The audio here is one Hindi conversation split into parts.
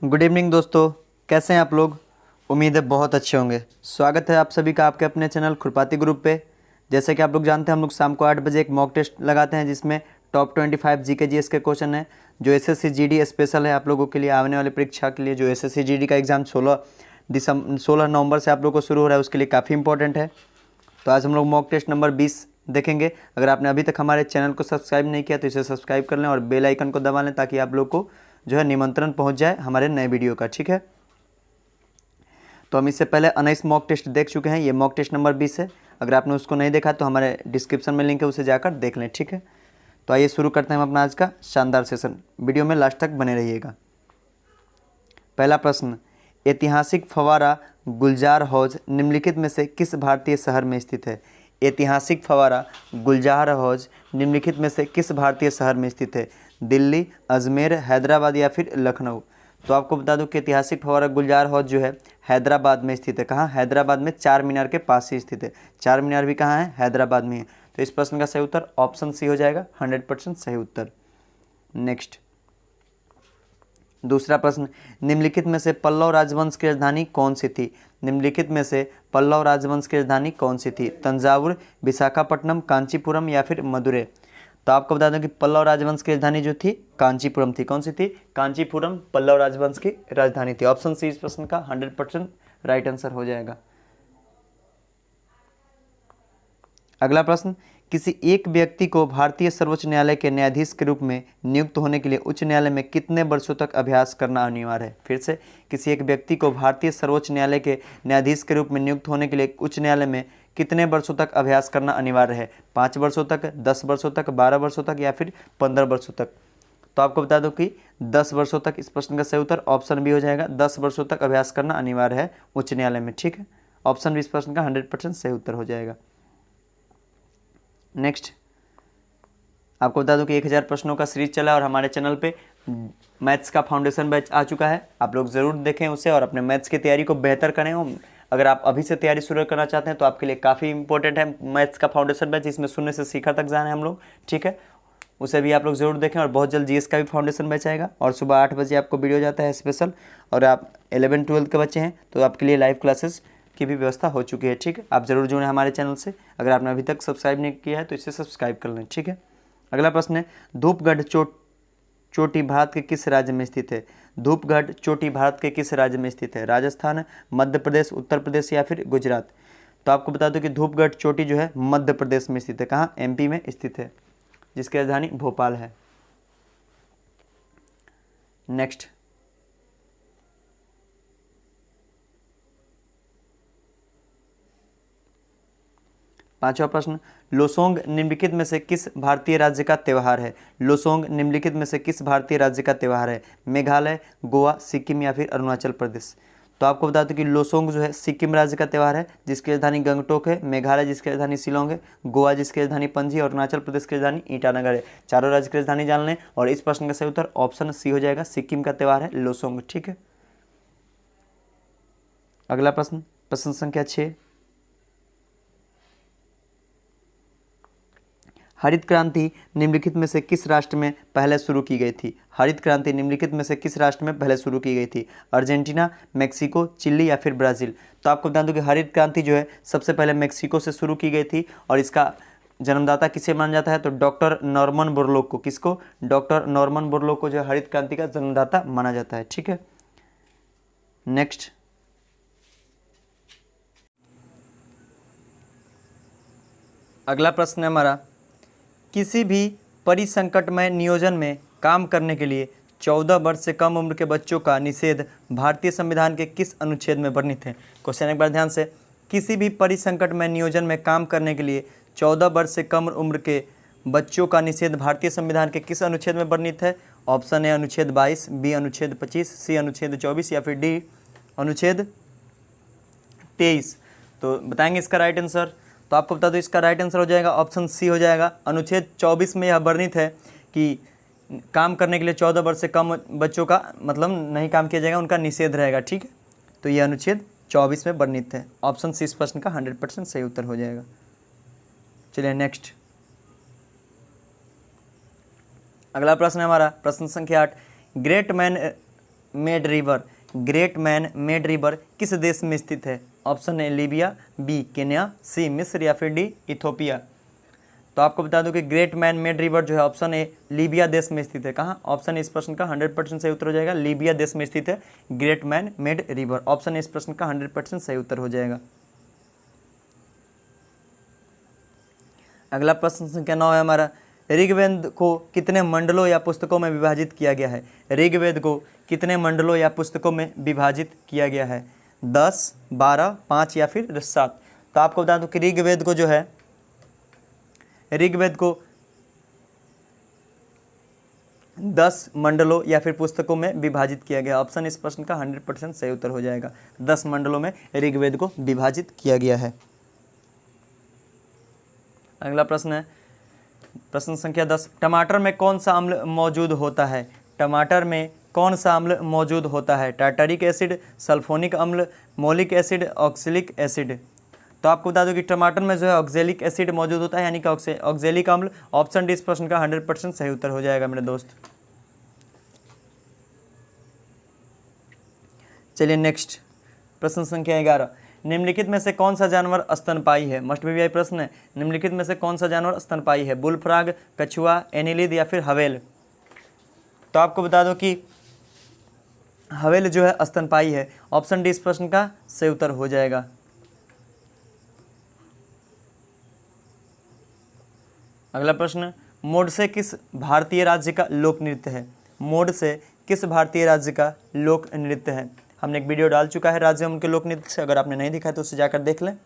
गुड इवनिंग दोस्तों, कैसे हैं आप लोग। उम्मीद है बहुत अच्छे होंगे। स्वागत है आप सभी का आपके अपने चैनल खुरपाती ग्रुप पे। जैसे कि आप लोग जानते हैं, हम लोग शाम को 8 बजे एक मॉक टेस्ट लगाते हैं जिसमें टॉप 25 जीके जीएस के क्वेश्चन है, जो एसएससी जीडी स्पेशल है आप लोगों के लिए आने वाले परीक्षा के लिए। जो एसएससी जीडी का एग्ज़ाम 16 नवंबर से आप लोग को शुरू हो रहा है, उसके लिए काफ़ी इंपॉर्टेंट है। तो आज हम लोग मॉक टेस्ट नंबर 20 देखेंगे। अगर आपने अभी तक हमारे चैनल को सब्सक्राइब नहीं किया तो इसे सब्सक्राइब कर लें और बेल आइकन को दबा लें, ताकि आप लोग को जो है निमंत्रण पहुंच जाए हमारे नए वीडियो का। ठीक है, तो हम इससे पहले 19 मॉक टेस्ट देख चुके हैं। ये मॉक टेस्ट नंबर 20 है। अगर आपने उसको नहीं देखा तो हमारे डिस्क्रिप्शन में लिंक है, उसे जाकर देख लें। ठीक है, तो आइए शुरू करते हैं हम अपना आज का शानदार सेशन। वीडियो में लास्ट तक बने रहिएगा। पहला प्रश्न, ऐतिहासिक फव्वारा गुलजार हौज निम्नलिखित में से किस भारतीय शहर में स्थित है। ऐतिहासिक फव्वारा गुलजार हौज निम्नलिखित में से किस भारतीय शहर में स्थित है। दिल्ली, अजमेर, हैदराबाद या फिर लखनऊ। तो आपको बता दूं कि ऐतिहासिक फव्वारा गुलजार हौज जो है हैदराबाद में स्थित है। कहाँ? हैदराबाद में चार मीनार के पास ही स्थित है। चार मीनार भी कहाँ है? हैदराबाद में है। तो इस प्रश्न का सही उत्तर ऑप्शन सी हो जाएगा, 100% सही उत्तर। नेक्स्ट, दूसरा प्रश्न, निम्नलिखित में से पल्लव राजवंश की राजधानी कौन सी थी। निम्नलिखित में से पल्लव राजवंश की राजधानी कौन सी थी। तंजावुर, विशाखापट्टनम, कांचीपुरम या फिर मदुरै। तो आपको बता दें कि पल्लव राजवंश की राजधानी जो थी कांचीपुरम थी। कौन सी थी? कांचीपुरम पल्लव राजवंश की राजधानी थी। ऑप्शन सी इस प्रश्न का 100% राइट आंसर हो जाएगा। अगला प्रश्न, किसी एक व्यक्ति को भारतीय सर्वोच्च न्यायालय के न्यायाधीश के रूप में नियुक्त होने के लिए उच्च न्यायालय में कितने वर्षों तक अभ्यास करना अनिवार्य है। फिर से, किसी एक व्यक्ति को भारतीय सर्वोच्च न्यायालय के न्यायाधीश के रूप में नियुक्त होने के लिए उच्च न्यायालय में कितने वर्षों तक अभ्यास करना अनिवार्य है। 5 वर्षों तक, 10 वर्षों तक, 12 वर्षों तक या फिर 15 वर्षों तक। तो आपको बता दो कि 10 वर्षों तक इस प्रश्न का सही उत्तर ऑप्शन बी हो जाएगा। 10 वर्षों तक अभ्यास करना अनिवार्य है उच्च न्यायालय में। ठीक है, ऑप्शन बी इस प्रश्न का 100% सही उत्तर हो जाएगा। नेक्स्ट, आपको बता दूं कि 1000 प्रश्नों का सीरीज चला और हमारे चैनल पे मैथ्स का फाउंडेशन बैच आ चुका है। आप लोग ज़रूर देखें उसे और अपने मैथ्स की तैयारी को बेहतर करें। अगर आप अभी से तैयारी शुरू करना चाहते हैं तो आपके लिए काफ़ी इंपॉर्टेंट है मैथ्स का फाउंडेशन बैच, जिसमें शून्य से सीखा तक जाना है हम लोग। ठीक है, उसे भी आप लोग ज़रूर देखें। और बहुत जल्द जीएस का भी फाउंडेशन बैच आएगा और सुबह 8 बजे आपको वीडियो जाता है स्पेशल। और आप 11-12 के बच्चे हैं तो आपके लिए लाइव क्लासेस की भी व्यवस्था हो चुकी है। ठीक है, आप जरूर जुड़ें हमारे चैनल से। अगर आपने अभी तक सब्सक्राइब नहीं किया है तो इसे सब्सक्राइब कर लें। ठीक है, अगला प्रश्न है, धूपगढ़ चोटी भारत के किस राज्य में स्थित है। धूपगढ़ चोटी भारत के किस राज्य में स्थित है। राजस्थान, मध्य प्रदेश, उत्तर प्रदेश या फिर गुजरात। तो आपको बता दो कि धूपगढ़ चोटी जो है मध्य प्रदेश में स्थित है। कहाँ? एमपी में स्थित है, जिसकी राजधानी भोपाल है। नेक्स्ट, पांचवा प्रश्न, लोसोंग निम्नलिखित में से किस भारतीय राज्य का त्यौहार है। लोसोंग निम्नलिखित में से किस भारतीय राज्य का त्यौहार है। मेघालय, गोवा, सिक्किम या फिर अरुणाचल प्रदेश। तो आपको बता दें कि लोसोंग जो है सिक्किम राज्य का त्यौहार है, जिसकी राजधानी गंगटोक है। मेघालय जिसकी राजधानी शिलोंग है। गोवा जिसकी राजधानी पणजी और अरुणाचल प्रदेश की राजधानी ईटानगर है। चारों राज्य की राजधानी जान लें और इस प्रश्न का सही उत्तर ऑप्शन सी हो जाएगा। सिक्किम का त्यौहार है लोसोंग। ठीक है, अगला प्रश्न, प्रश्न संख्या 6, हरित क्रांति निम्नलिखित में से किस राष्ट्र में पहले शुरू की गई थी। हरित क्रांति निम्नलिखित में से किस राष्ट्र में पहले शुरू की गई थी। अर्जेंटीना, मेक्सिको, चिली या फिर ब्राज़ील। तो आपको बता दूं कि हरित क्रांति जो है सबसे पहले मेक्सिको से शुरू की गई थी और इसका जन्मदाता किसे माना जाता है तो डॉक्टर नॉर्मन बोरलॉग को। किसको? डॉक्टर नॉर्मन बोरलॉग को जो हरित क्रांति का जन्मदाता माना जाता है। ठीक है, नेक्स्ट, अगला प्रश्न है हमारा, किसी भी परिसंकटमय नियोजन में काम करने के लिए 14 वर्ष से कम उम्र के बच्चों का निषेध भारतीय संविधान के किस अनुच्छेद में वर्णित है। क्वेश्चन एक बार ध्यान से, किसी भी परिसंकटमय नियोजन में काम करने के लिए 14 वर्ष से कम उम्र के बच्चों का निषेध भारतीय संविधान के किस अनुच्छेद में वर्णित है। ऑप्शन ए अनुच्छेद 22, बी अनुच्छेद 25, सी अनुच्छेद 24 या फिर डी अनुच्छेद 23। तो बताएंगे इसका राइट आंसर। तो आपको बता दो इसका राइट आंसर हो जाएगा ऑप्शन सी हो जाएगा। अनुच्छेद 24 में यह वर्णित है कि काम करने के लिए 14 वर्ष से कम बच्चों का मतलब नहीं काम किया जाएगा, उनका निषेध रहेगा। ठीक है, तो यह अनुच्छेद 24 में वर्णित है। ऑप्शन सी इस प्रश्न का 100% सही उत्तर हो जाएगा। चलिए नेक्स्ट, अगला प्रश्न है हमारा प्रश्न संख्या 8, great man made river, great man made river किस देश में स्थित है? Option A Libya, B Kenya, C मिस्र या फिर डी इथोपिया। तो आपको बता दूं कि ग्रेट मैन मेड रिवर जो है ऑप्शन ए लीबिया देश में स्थित है। कहाँ? ऑप्शन इस प्रश्न का 100% सही उत्तर हो जाएगा, लीबिया देश में स्थित है great man made river. Option इस प्रश्न का 100% सही उत्तर हो जाएगा। अगला प्रश्न संख्या 9 है हमारा, ऋग्वेद को कितने मंडलों या पुस्तकों में विभाजित किया गया है? ऋग्वेद को कितने मंडलों या पुस्तकों में विभाजित किया गया है? 10, 12, 5 या फिर 7। तो आपको बता दूं कि ऋग्वेद को जो है, ऋग्वेद को 10 मंडलों या फिर पुस्तकों में विभाजित किया गया। ऑप्शन इस प्रश्न का 100% सही उत्तर हो जाएगा। 10 मंडलों में ऋग्वेद को विभाजित किया गया है। अगला प्रश्न है प्रश्न संख्या 10, टमाटर में कौन सा अम्ल मौजूद होता है? टमाटर में कौन सा अम्ल मौजूद होता है? टार्टरिक एसिड, सल्फोनिक अम्ल, मोलिक एसिड, ऑक्सैलिक एसिड। तो आपको बता दो कि टमाटर में जो है ऑक्सैलिक एसिड मौजूद होता है, यानी कि ऑक्सैलिक अम्ल। ऑप्शन डी इस प्रश्न का 100% सही उत्तर हो जाएगा मेरे दोस्त। चलिए नेक्स्ट प्रश्न संख्या 11, निम्नलिखित में से कौन सा जानवर स्तनपायी है? मस्ट बी प्रश्न है, निम्नलिखित में से कौन सा जानवर स्तनपायी है? बुलफ्रॉग, कछुआ, एनिलिद या फिर हवेल। तो आपको बता दो कि हवेल जो है स्तनपायी है। ऑप्शन डी इस प्रश्न का सही उत्तर हो जाएगा। अगला प्रश्न, मोडसे किस भारतीय राज्य का लोक नृत्य है? मोडसे किस भारतीय राज्य का लोक नृत्य है? हमने एक वीडियो डाल चुका है राज्य उनके लोक नृत्य से, अगर आपने नहीं देखा है तो उसे जाकर देख लें।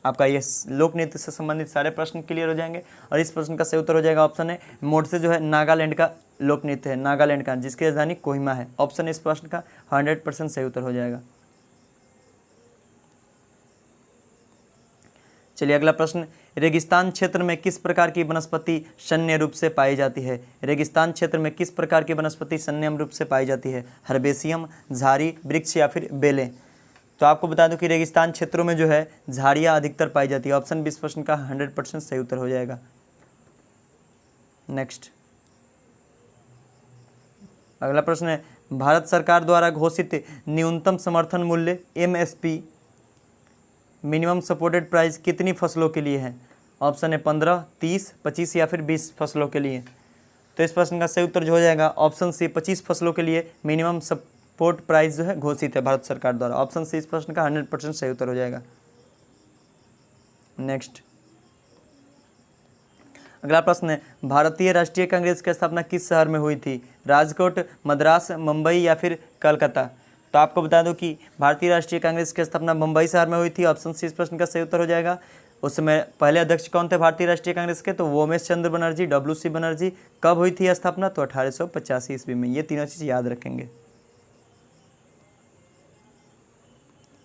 आपका ये लोक नृत्य से संबंधित सारे प्रश्न क्लियर हो जाएंगे। और इस प्रश्न का सही उत्तर हो जाएगा ऑप्शन है, मोडसे जो है नागालैंड का लोक नृत्य है, नागालैंड का, जिसकी राजधानी कोहिमा है। ऑप्शन इस प्रश्न का 100% सही उत्तर हो जाएगा। चलिए अगला प्रश्न, रेगिस्तान क्षेत्र में किस प्रकार की वनस्पति शून्य रूप से पाई जाती है? रेगिस्तान क्षेत्र में किस प्रकार की वनस्पति शून्य रूप से पाई जाती है? हर्बेशियम, झाड़ी, वृक्ष या फिर बेलें। तो आपको बता दूं कि रेगिस्तान क्षेत्रों में जो है झाड़ियाँ अधिकतर पाई जाती है। ऑप्शन बी इस प्रश्न का 100% सही उत्तर हो जाएगा। नेक्स्ट अगला प्रश्न है, भारत सरकार द्वारा घोषित न्यूनतम समर्थन मूल्य MSP मिनिमम सपोर्टेड प्राइस कितनी फसलों के लिए है? ऑप्शन है 15, 30, 25 या फिर 20 फसलों के लिए। तो इस प्रश्न का सही उत्तर जो हो जाएगा ऑप्शन सी, 25 फसलों के लिए मिनिमम सपोर्ट प्राइस जो है घोषित है भारत सरकार द्वारा। ऑप्शन सी इस प्रश्न का 100% सही उत्तर हो जाएगा। नेक्स्ट अगला प्रश्न है, भारतीय राष्ट्रीय कांग्रेस की स्थापना किस शहर में हुई थी? राजकोट, मद्रास, मुंबई या फिर कलकत्ता। तो आपको बता दूं कि भारतीय राष्ट्रीय कांग्रेस की स्थापना मुंबई शहर में हुई थी। ऑप्शन सी इस प्रश्न का सही उत्तर हो जाएगा। उस समय पहले अध्यक्ष कौन थे भारतीय राष्ट्रीय कांग्रेस के? तो उमेश चंद्र बनर्जी, WC बनर्जी। कब हुई थी स्थापना? तो 1885 ईस्वी में। ये तीनों चीज़ याद रखेंगे।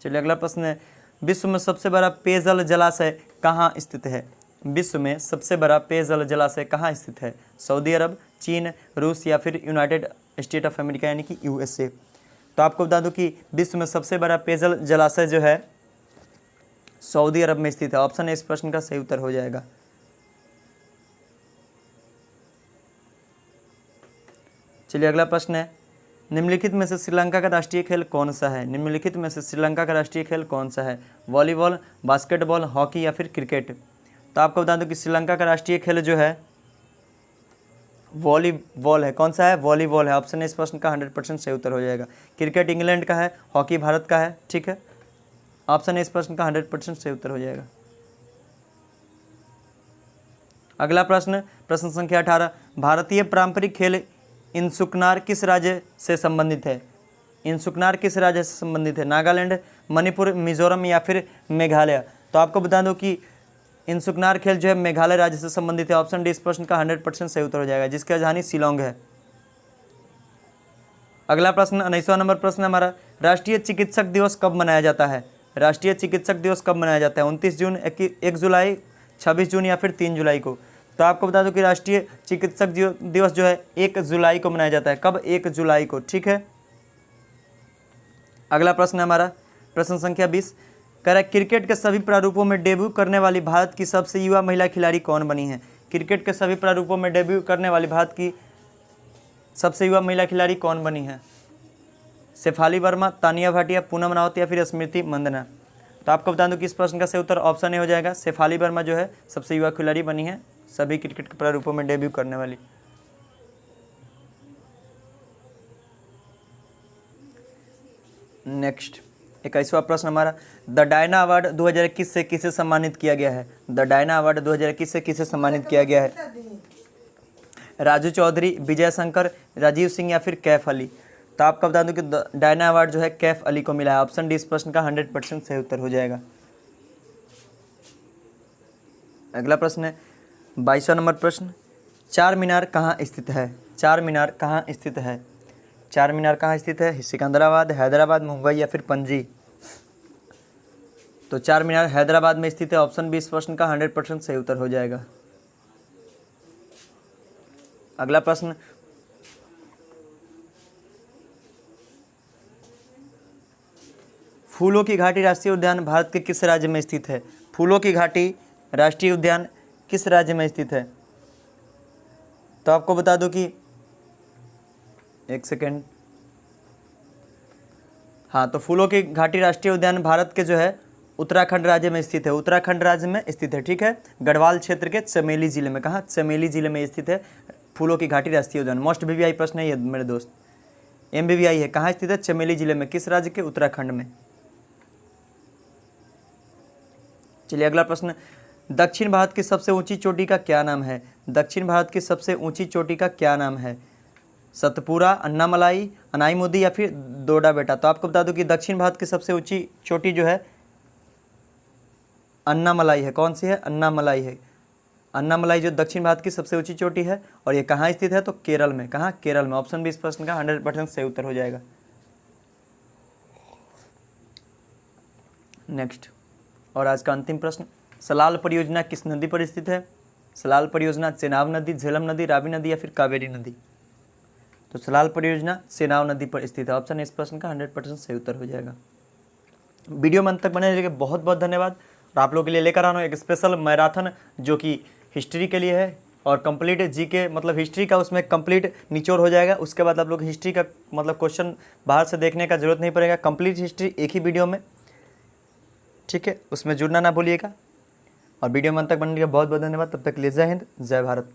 चलिए अगला प्रश्न है, विश्व में सबसे बड़ा पेयजल जलाशय कहाँ स्थित है? विश्व में सबसे बड़ा पेयजल जलाशय कहाँ स्थित है? सऊदी अरब, चीन, रूस या फिर यूनाइटेड स्टेट ऑफ अमेरिका यानी कि USA। तो आपको बता दूं कि विश्व में सबसे बड़ा पेयजल जलाशय जो है सऊदी अरब में स्थित है। ऑप्शन है इस प्रश्न का सही उत्तर हो जाएगा। चलिए अगला प्रश्न है, निम्नलिखित में से श्रीलंका का राष्ट्रीय खेल कौन सा है? निम्नलिखित में से श्रीलंका का राष्ट्रीय खेल कौन सा है? वॉलीबॉल, बास्केटबॉल, हॉकी या फिर क्रिकेट। तो आपको बता दूं कि श्रीलंका का राष्ट्रीय खेल जो है वॉलीबॉल है। कौन सा है? वॉलीबॉल है। ऑप्शन इस प्रश्न का 100% सही उत्तर हो जाएगा। क्रिकेट इंग्लैंड का है, हॉकी भारत का है। ठीक है, ऑप्शन इस प्रश्न का 100% सही उत्तर हो जाएगा। अगला प्रश्न प्रश्न संख्या 18, भारतीय पारंपरिक खेल इंसुकनार किस राज्य से संबंधित है? इंसुकनार किस राज्य से संबंधित है? नागालैंड, मणिपुर, मिजोरम या फिर मेघालय। तो आपको बता दो कि इंसुकनार खेल जो है मेघालय राज्य से संबंधित है। ऑप्शन डी इस प्रश्न का 100% सही उत्तर हो जाएगा, जिसकी राजधानी शिलोंग है। अगला प्रश्न 19वां नंबर प्रश्न हमारा, राष्ट्रीय चिकित्सक दिवस कब मनाया जाता है? राष्ट्रीय चिकित्सक दिवस कब मनाया जाता है? 29 जून, 1 जुलाई, 26 जून या फिर 3 जुलाई को। तो आपको बता दो कि राष्ट्रीय चिकित्सक दिवस जो है 1 जुलाई को मनाया जाता है। कब? 1 जुलाई को। ठीक है, अगला प्रश्न हमारा प्रश्न संख्या 20, क्रिकेट के सभी प्रारूपों में डेब्यू करने वाली भारत की सबसे युवा महिला खिलाड़ी कौन बनी है? क्रिकेट के सभी प्रारूपों में डेब्यू करने वाली भारत की सबसे युवा महिला खिलाड़ी कौन बनी है? शेफाली वर्मा, तानिया भाटिया, पूनम रावत या फिर स्मृति मंदना। तो आपको बता दूं कि इस प्रश्न का सही उत्तर ऑप्शन ए हो जाएगा। शेफाली वर्मा जो है सबसे युवा खिलाड़ी बनी है सभी क्रिकेट के प्रारूपों में डेब्यू करने वाली। नेक्स्ट 21वां प्रश्न हमारा, द डायना अवार्ड 2021 से किसे सम्मानित किया गया है? द डायना अवार्ड 2021 से किसे सम्मानित किया गया है? राजू चौधरी, विजय शंकर, राजीव सिंह या फिर कैफ अली। तो आपको बता दूं कि द डायना अवार्ड जो है कैफ अली को मिला है। ऑप्शन डी इस प्रश्न का 100% सही उत्तर हो जाएगा। अगला प्रश्न है 22वां नंबर प्रश्न, चार मीनार कहाँ स्थित है? चार मीनार कहाँ स्थित है? चार मीनार कहाँ स्थित है? सिकंदराबाद, हैदराबाद, मुंबई या फिर पणजी। तो चार मीनार हैदराबाद में स्थित है। ऑप्शन बी इस प्रश्न का 100% सही उत्तर हो जाएगा। अगला प्रश्न, फूलों की घाटी राष्ट्रीय उद्यान भारत के किस राज्य में स्थित है? फूलों की घाटी राष्ट्रीय उद्यान किस राज्य में स्थित है? तो आपको बता दूं कि एक सेकेंड, हाँ, तो फूलों की घाटी राष्ट्रीय उद्यान भारत के जो है उत्तराखंड राज्य में स्थित है। उत्तराखंड राज्य में स्थित है, ठीक है। गढ़वाल क्षेत्र के चमेली जिले में। कहाँ? चमेली जिले में स्थित है फूलों की घाटी राष्ट्रीय उद्यान। मोस्ट वीवीआई प्रश्न है ये मेरे दोस्त, MVVI है। कहाँ स्थित है? चमेली जिले में। किस राज्य के? उत्तराखंड में। चलिए अगला प्रश्न, दक्षिण भारत की सबसे ऊंची चोटी का क्या नाम है? दक्षिण भारत की सबसे ऊंची चोटी का क्या नाम है? सतपुरा, अन्नामलाई, अनाईमुदी या फिर डोडा बेटा। तो आपको बता दूं कि दक्षिण भारत की सबसे ऊंची चोटी जो है अन्नामलाई है। कौन सी है? अन्नामलाई है। अन्नामलाई जो दक्षिण भारत की सबसे ऊंची चोटी है, और ये कहाँ स्थित है? तो केरल में। कहाँ? केरल में। ऑप्शन बी इस प्रश्न का 100% सही उत्तर हो जाएगा। नेक्स्ट और आज का अंतिम प्रश्न, सलाल परियोजना किस नदी पर स्थित है? सलाल परियोजना चेनाब नदी, झेलम नदी, रावी नदी या फिर कावेरी नदी। तो सलाल परियोजना चेनाब नदी पर स्थित है। ऑप्शन इस प्रश्न का 100% सही उत्तर हो जाएगा। वीडियो में अंत तक बने रहिए। बहुत बहुत धन्यवाद। और आप लोगों के लिए लेकर आ रहा हूँ एक स्पेशल मैराथन जो कि हिस्ट्री के लिए है और कंप्लीट जीके मतलब हिस्ट्री का उसमें कंप्लीट निचोड़ हो जाएगा। उसके बाद आप लोग हिस्ट्री का मतलब क्वेश्चन बाहर से देखने का जरूरत नहीं पड़ेगा। कंप्लीट हिस्ट्री एक ही वीडियो में, ठीक है। उसमें जुड़ना ना भूलिएगा। और वीडियो में अंत तक बनने के लिए बहुत बहुत धन्यवाद। तब तक के लिए जय हिंद, जय भारत।